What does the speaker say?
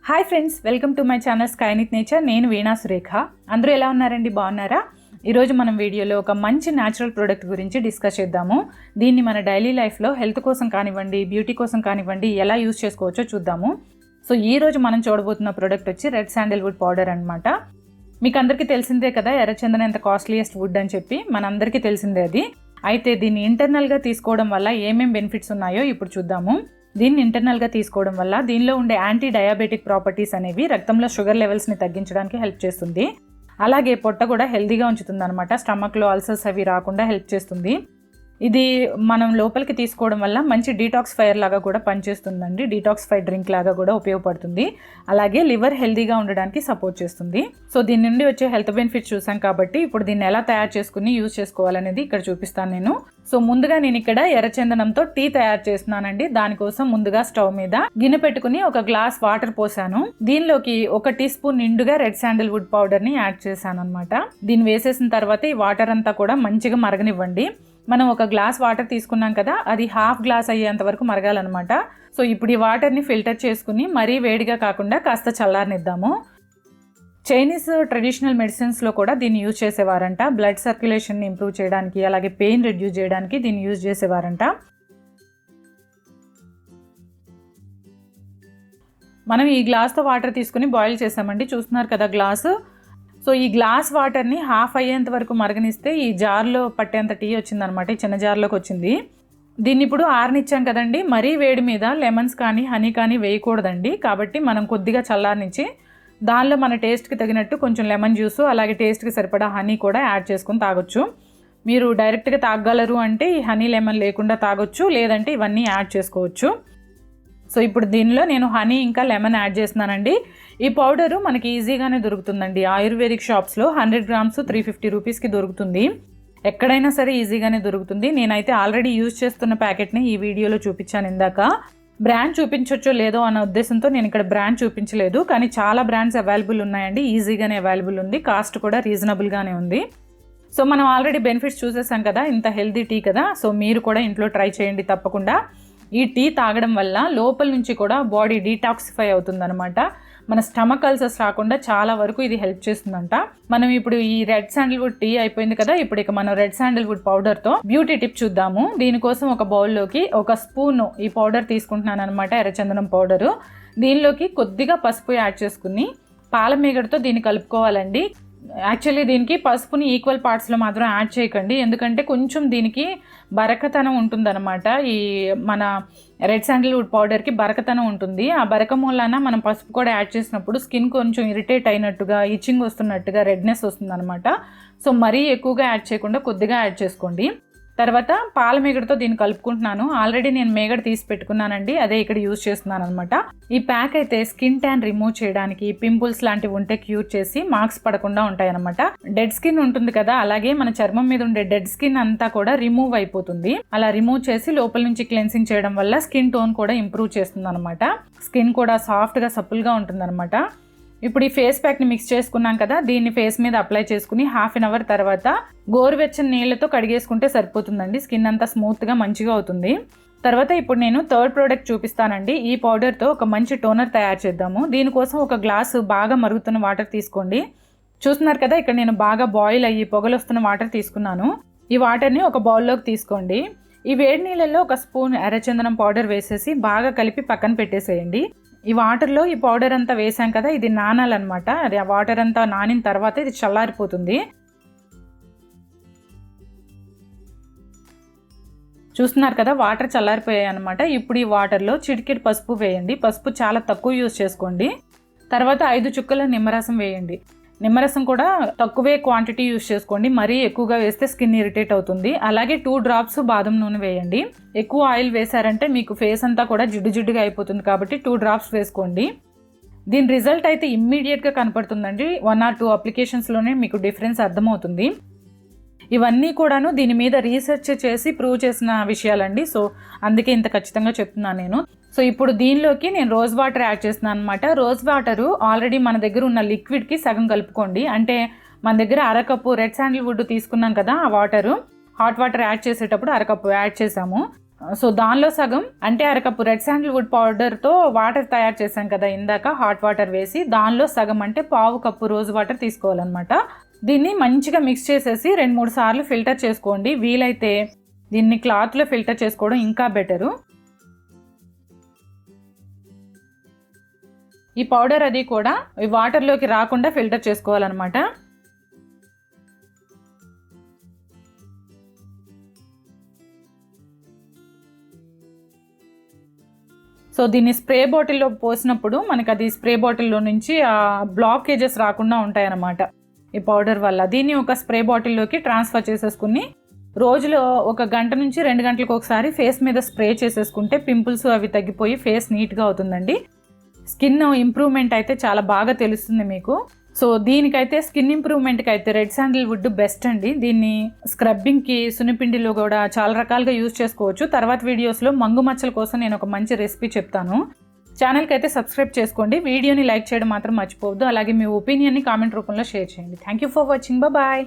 Hi friends, welcome to my channel skin with nature. నేను వీణా సురేఖ. అందరూ ఎలా ఉన్నారండి? బాగున్నారా? ఈరోజు మనం వీడియోలో ఒక మంచి న్యాచురల్ ప్రోడక్ట్ గురించి డిస్కస్ చేద్దాము. దీన్ని మన డైలీ లైఫ్లో హెల్త్ కోసం కానివ్వండి, బ్యూటీ కోసం కానివ్వండి ఎలా యూజ్ చేసుకోవచ్చో చూద్దాము. సో ఈరోజు మనం చూడబోతున్న ప్రోడక్ట్ వచ్చి రెడ్ శాండిల్వుడ్ పౌడర్ అనమాట. మీకు అందరికీ తెలిసిందే కదా, ఎర్రచందనం ఎంత కాస్ట్లీయెస్ట్ వుడ్ అని చెప్పి మనందరికీ తెలిసిందే అది. అయితే దీన్ని ఇంటర్నల్గా తీసుకోవడం వల్ల ఏమేం బెనిఫిట్స్ ఉన్నాయో ఇప్పుడు చూద్దాము. దీన్ని ఇంటర్నల్గా తీసుకోవడం వల్ల దీనిలో ఉండే యాంటీ డయాబెటిక్ ప్రాపర్టీస్ అనేవి రక్తంలో షుగర్ లెవెల్స్ని తగ్గించడానికి హెల్ప్ చేస్తుంది. అలాగే పొట్ట కూడా హెల్తీగా ఉంచుతుంది అనమాట. స్టమక్లో అల్సర్స్ అవి రాకుండా హెల్ప్ చేస్తుంది. ఇది మనం లోపలికి తీసుకోవడం వల్ల మంచి డీటాక్సిఫైయర్ లాగా కూడా పనిచేస్తుందండి. డీటాక్సిఫై డ్రింక్ లాగా కూడా ఉపయోగపడుతుంది. అలాగే లివర్ హెల్తీగా ఉండడానికి సపోర్ట్ చేస్తుంది. సో దీని నుండి వచ్చే హెల్త్ బెనిఫిట్స్ చూసాం కాబట్టి ఇప్పుడు దీన్ని ఎలా తయారు చేసుకుని యూజ్ చేసుకోవాలనేది ఇక్కడ చూపిస్తాను నేను. సో ముందుగా నేను ఇక్కడ ఎర్రచందనంతో టీ తయారు చేస్తున్నానండి. దానికోసం ముందుగా స్టవ్ మీద గిన్నె పెట్టుకుని ఒక గ్లాస్ వాటర్ పోసాను. దీనిలోకి 1 టీ స్పూన్ నిండుగా రెడ్ శాండిల్వుడ్ పౌడర్ ని యాడ్ చేశాను అనమాట. దీన్ని వేసేసిన తర్వాత ఈ వాటర్ అంతా కూడా మంచిగా మరగనివ్వండి. మనం ఒక గ్లాస్ వాటర్ తీసుకున్నాం కదా, అది హాఫ్ గ్లాస్ అయ్యేంత వరకు మరగాలన్నమాట. సో ఇప్పుడు ఈ వాటర్ని ఫిల్టర్ చేసుకుని మరీ వేడిగా కాకుండా కాస్త చల్లారనిద్దాము. చైనీస్ ట్రెడిషనల్ మెడిసిన్స్లో కూడా దీన్ని యూజ్ చేసేవారంట. బ్లడ్ సర్క్యులేషన్ని ఇంప్రూవ్ చేయడానికి, అలాగే పెయిన్ రిడ్యూస్ చేయడానికి దీన్ని యూజ్ చేసేవారంట. మనం ఈ గ్లాస్తో వాటర్ తీసుకుని బాయిల్ చేసామండి. చూస్తున్నారు కదా గ్లాసు. సో ఈ గ్లాస్ వాటర్ని హాఫ్ అయ్యేంత వరకు మరగనిస్తే ఈ జార్లో పట్టేంత టీ వచ్చిందనమాట. ఈ చిన్న జార్లోకి వచ్చింది. దీన్ని ఇప్పుడు ఆరనిచ్చాం కదండి. మరీ వేడి మీద లెమన్స్ కానీ హనీ కానీ వేయకూడదండి. కాబట్టి మనం కొద్దిగా చల్లారనిచ్చి దానిలో మన టేస్ట్కి తగినట్టు కొంచెం లెమన్ జ్యూసు, అలాగే టేస్ట్కి సరిపడా హనీ కూడా యాడ్ చేసుకుని తాగొచ్చు. మీరు డైరెక్ట్గా తాగగలరు అంటే ఈ హనీ లెమన్ లేకుండా తాగొచ్చు, లేదంటే ఇవన్నీ యాడ్ చేసుకోవచ్చు. సో ఇప్పుడు దీనిలో నేను హనీ ఇంకా లెమన్ యాడ్ చేస్తున్నానండి. ఈ పౌడరు మనకి ఈజీగానే దొరుకుతుందండి. ఆయుర్వేదిక్ షాప్స్లో 100 గ్రామ్స్ 350 రూపీస్కి దొరుకుతుంది. ఎక్కడైనా సరే ఈజీగానే దొరుకుతుంది. నేనైతే ఆల్రెడీ యూజ్ చేస్తున్న ప్యాకెట్ని ఈ వీడియోలో చూపించాను ఇందాక. బ్రాండ్ చూపించొచ్చో లేదో అన్న ఉద్దేశంతో నేను ఇక్కడ బ్రాండ్ చూపించలేదు. కానీ చాలా బ్రాండ్స్ అవైలబుల్ ఉన్నాయండి. ఈజీగానే అవైలబుల్ ఉంది. కాస్ట్ కూడా రీజనబుల్గానే ఉంది. సో మనం ఆల్రెడీ బెనిఫిట్స్ చూసేసాం కదా, ఇంత హెల్తీ టీ కదా. సో మీరు కూడా ఇంట్లో ట్రై చేయండి తప్పకుండా. ఈ టీ తాగడం వల్ల లోపల నుంచి కూడా బాడీ డీటాక్సిఫై అవుతుందన్నమాట. మన స్టమక్ అల్సర్స్ రాకుండా చాలా వరకు ఇది హెల్ప్ చేస్తుందంట. మనం ఇప్పుడు ఈ రెడ్ శాండిల్వుడ్ టీ అయిపోయింది కదా, ఇప్పుడు ఇక మనం రెడ్ శాండిల్వుడ్ పౌడర్తో బ్యూటీ టిప్ చూద్దాము. దీనికోసం ఒక బౌల్లోకి 1 స్పూన్ ఈ పౌడర్ తీసుకుంటున్నాను అనమాట, ఎర్రచందనం పౌడరు. దీనిలోకి కొద్దిగా పసుపు యాడ్ చేసుకుని పాల మీగడతో దీన్ని కలుపుకోవాలండి. యాక్చువల్లీ దీనికి పసుపుని ఈక్వల్ పార్ట్స్లో మాత్రం యాడ్ చేయకండి, ఎందుకంటే కొంచెం దీనికి బరకతనం ఉంటుందన్నమాట. ఈ మన రెడ్ శాండిల్వుడ్ పౌడర్కి బరకతనం ఉంటుంది. ఆ బరక మూలాన మనం పసుపు కూడా యాడ్ చేసినప్పుడు స్కిన్ కొంచెం ఇరిటేట్ అయినట్టుగా, ఇచ్చింగ్ వస్తున్నట్టుగా, రెడ్నెస్ వస్తుందన్నమాట. సో మరీ ఎక్కువగా యాడ్ చేయకుండా కొద్దిగా యాడ్ చేసుకోండి. తర్వాత పాల మీగడతో దీన్ని కలుపుకుంటున్నాను. ఆల్రెడీ నేను మేగడ తీసి పెట్టుకున్నానండి, అదే ఇక్కడ యూజ్ చేస్తున్నాను అనమాట. ఈ ప్యాక్ అయితే స్కిన్ ట్యాన్ రిమూవ్ చేయడానికి, పింపుల్స్ లాంటివి ఉంటే క్యూర్ చేసి మార్క్స్ పడకుండా ఉంటాయన్నమాట. డెడ్ స్కిన్ ఉంటుంది కదా, అలాగే మన చర్మం మీద ఉండే డెడ్ స్కిన్ అంతా కూడా రిమూవ్ అయిపోతుంది. అలా రిమూవ్ చేసి లోపల నుంచి క్లెన్సింగ్ చేయడం వల్ల స్కిన్ టోన్ కూడా ఇంప్రూవ్ చేస్తుంది అనమాట. స్కిన్ కూడా సాఫ్ట్గా సప్పుల్గా ఉంటుంది అనమాట. ఇప్పుడు ఈ ఫేస్ ప్యాక్ని మిక్స్ చేసుకున్నాం కదా, దీన్ని ఫేస్ మీద అప్లై చేసుకుని హాఫ్ అన్ అవర్ తర్వాత గోరువెచ్చని నీళ్ళతో కడిగేసుకుంటే సరిపోతుందండి. స్కిన్ అంతా స్మూత్గా మంచిగా అవుతుంది. తర్వాత ఇప్పుడు నేను థర్డ్ ప్రోడక్ట్ చూపిస్తానండి. ఈ పౌడర్తో ఒక మంచి టోనర్ తయారు చేద్దాము. దీనికోసం ఒక గ్లాసు బాగా మరుగుతున్న వాటర్ తీసుకోండి. చూస్తున్నారు కదా, ఇక్కడ నేను బాగా బాయిల్ అయ్యి పొగలు వస్తున్న వాటర్ తీసుకున్నాను. ఈ వాటర్ని ఒక బౌల్లోకి తీసుకోండి. ఈ వేడి నీళ్ళల్లో 1 స్పూన్ ఎర్రచందనం పౌడర్ వేసేసి బాగా కలిపి పక్కన పెట్టేసేయండి. ఈ వాటర్లో ఈ పౌడర్ అంతా వేసాం కదా, ఇది నానాలన్నమాట. అది ఆ వాటర్ అంతా నానిన తర్వాత ఇది చల్లారిపోతుంది. చూస్తున్నారు కదా, వాటర్ చల్లారిపోయాయి అనమాట. ఇప్పుడు ఈ వాటర్లో చిటికెడు పసుపు వేయండి. పసుపు చాలా తక్కువ యూజ్ చేసుకోండి. తర్వాత 5 చుక్కల నిమ్మరసం వేయండి. నిమ్మరసం కూడా తక్కువే క్వాంటిటీ యూజ్ చేసుకోండి. మరీ ఎక్కువగా వేస్తే స్కిన్ ఇరిటేట్ అవుతుంది. అలాగే 2 డ్రాప్స్ బాదం నూనె వేయండి. ఎక్కువ ఆయిల్ వేసారంటే మీకు ఫేస్ అంతా కూడా జిడ్డు జిడ్డుగా అయిపోతుంది, కాబట్టి 2 డ్రాప్స్ వేసుకోండి. దీని రిజల్ట్ అయితే ఇమ్మీడియట్గా కనపడుతుందండి. 1 or 2 అప్లికేషన్స్లోనే మీకు డిఫరెన్స్ అర్థమవుతుంది. ఇవన్నీ కూడాను దీని మీద రీసెర్చ్ చేసి ప్రూవ్ చేసిన విషయాలండి. సో అందుకే ఇంత ఖచ్చితంగా చెప్తున్నాను నేను. సో ఇప్పుడు దీనిలోకి నేను రోజ్ వాటర్ యాడ్ చేస్తున్నాను అనమాట. రోజ్ వాటరు ఆల్రెడీ మన దగ్గర ఉన్న లిక్విడ్కి సగం కలుపుకోండి. అంటే మన దగ్గర 1/2 కప్పు రెడ్ శాండిల్వుడ్ తీసుకున్నాం కదా, ఆ వాటరు హాట్ వాటర్ యాడ్ చేసేటప్పుడు 1/2 కప్పు యాడ్ చేసాము. సో దానిలో సగం అంటే అరకప్పు రెడ్ శాండిల్వుడ్ పౌడర్తో వాటర్ తయారు చేశాం కదా ఇందాక, హాట్ వాటర్ వేసి దానిలో సగం అంటే పావు కప్పు రోజ్ వాటర్ తీసుకోవాలన్నమాట. దీన్ని మంచిగా మిక్స్ చేసేసి 2-3 సార్లు ఫిల్టర్ చేసుకోండి. వీలైతే దీన్ని క్లాత్లో ఫిల్టర్ చేసుకోవడం ఇంకా బెటరు. ఈ పౌడర్ అది కూడా ఈ వాటర్లోకి రాకుండా ఫిల్టర్ చేసుకోవాలన్నమాట. సో దీన్ని స్ప్రే బాటిల్లో పోసినప్పుడు మనకి అది స్ప్రే బాటిల్లో నుంచి ఆ బ్లాకేజెస్ రాకుండా ఉంటాయన్నమాట ఈ పౌడర్ వల్ల. దీన్ని ఒక స్ప్రే బాటిల్లోకి ట్రాన్స్ఫర్ చేసేసుకుని రోజులో 1 గంట నుంచి 2 గంటలకు ఒకసారి ఫేస్ మీద స్ప్రే చేసేసుకుంటే పింపుల్స్ అవి తగ్గిపోయి ఫేస్ నీట్గా అవుతుందండి. స్కిన్ ఇంప్రూవ్మెంట్ అయితే చాలా బాగా తెలుస్తుంది మీకు. సో దీనికైతే స్కిన్ ఇంప్రూవ్మెంట్కి అయితే రెడ్ శాండిల్వుడ్ బెస్ట్ అండి. దీన్ని స్క్రబ్బింగ్కి, సున్నిపిండిలో కూడా చాలా రకాలుగా యూజ్ చేసుకోవచ్చు. తర్వాత వీడియోస్లో మంగు మచ్చల కోసం నేను ఒక మంచి రెసిపీ చెప్తాను. ఛానల్కి అయితే సబ్స్క్రైబ్ చేసుకోండి. వీడియోని లైక్ చేయడం మాత్రం మర్చిపోవద్దు. అలాగే మీ ఒపీనియన్ని కామెంట్ రూపంలో షేర్ చేయండి. Thank you for watching. Bye.